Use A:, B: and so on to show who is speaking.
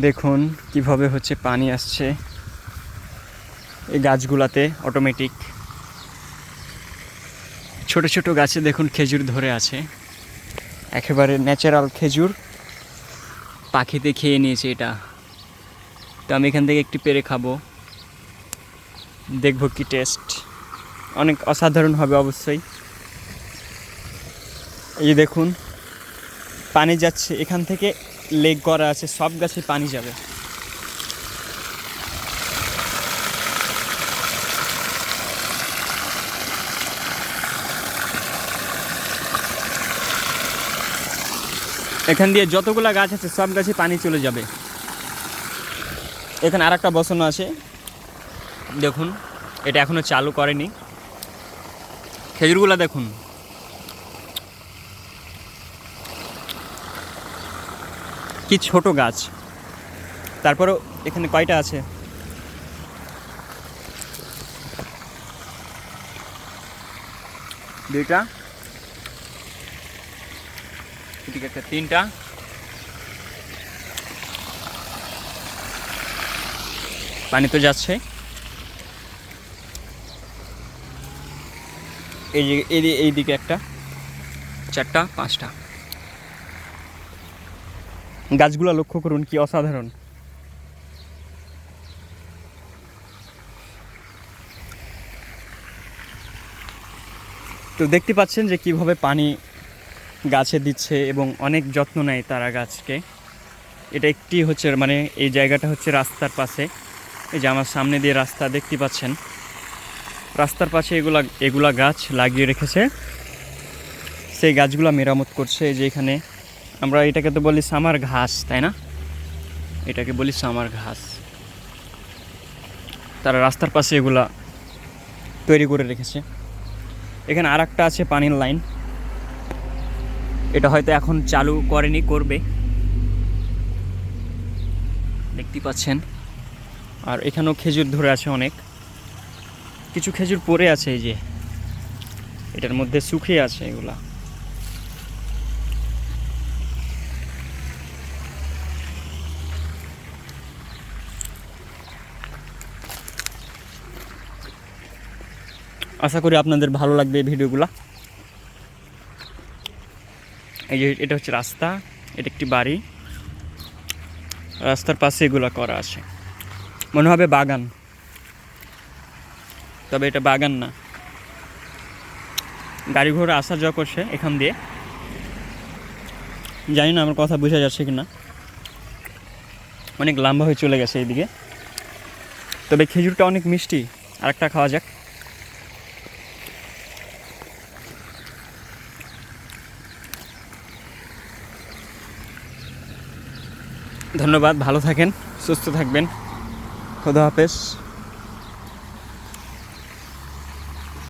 A: দেখুন কিভাবে হচ্ছে পানি আসছে এই গাছগুলাতে অটোমেটিক। ছোট ছোট গাছে দেখুন খেজুর ধরে আছে, একেবারে ন্যাচারাল খেজুর, পাখিতে খেয়ে নিয়েছে এটা। তো আমি এখান থেকে একটি পেড়ে খাবো, দেখব কি টেস্ট। অনেক অসাধারণ হবে অবশ্যই। এই দেখুন পানি যাচ্ছে এখান থেকে, লেক করা আছে, সব গাছে পানি যাবে। এখান দিয়ে যতগুলা গাছ আছে সব গাছে পানি চলে যাবে। এখানে আর একটা বসানো আছে, দেখুন এটা এখনো চালু করেনি। খেজুরগুলা দেখুন, কি ছোট গাছ, তারপরেও এখানে কয়টা আছে, দুইটা, এদিকে একটা, তিনটা, পানি তো যাচ্ছে। এইদিকে একটা, চারটা, পাঁচটা। গাছগুলো লক্ষ্য করুন কি অসাধারণ। তো দেখতে পাচ্ছেন যে কিভাবে পানি গাছে দিচ্ছে এবং অনেক যত্ন নেয় তারা গাছকে। এটা একটি হচ্ছে মানে এই জায়গাটা হচ্ছে রাস্তার পাশে। এই যে আমার সামনে দিয়ে রাস্তা দেখতে পাচ্ছেন, রাস্তার পাশে এগুলা গাছ লাগিয়ে রেখেছে। সেই গাছগুলা মেরামত করছে। এই যে এখানে আমরা এটাকে তো বলি সামার ঘাস, তাই না? এটাকে বলি সামার ঘাস। তারা রাস্তার পাশে এগুলা তৈরি করে রেখেছে। এখানে আর একটা আছে পানির লাইন, এটা হয়তো এখন চালু করেনি, করবে, দেখতে পাচ্ছেন। আর এখানেও খেজুর ধরে আছে অনেক, কিছু খেজুর পড়ে আছে, এই যে এটার মধ্যে শুকিয়ে আছে এগুলা। আশা করি আপনাদের ভালো লাগবে এই ভিডিওগুলো। এই যে এটা হচ্ছে রাস্তা, এটা একটি বাড়ি, রাস্তার পাশে এগুলো করা আছে, মনে হবে বাগান, তবে এটা বাগান না। গাড়ি ঘোড়া আসা যাওয়া করছে এখান দিয়ে, জানি না আমার কথা বোঝা যাচ্ছে কি না। অনেক লম্বা হয়ে চলে গেছে এইদিকে, তবে খেজুরটা অনেক মিষ্টি। আরেকটা খাওয়া যাক। ধন্যবাদ, ভালো থাকেন, সুস্থ থাকবেন, খোদা হাফেজ।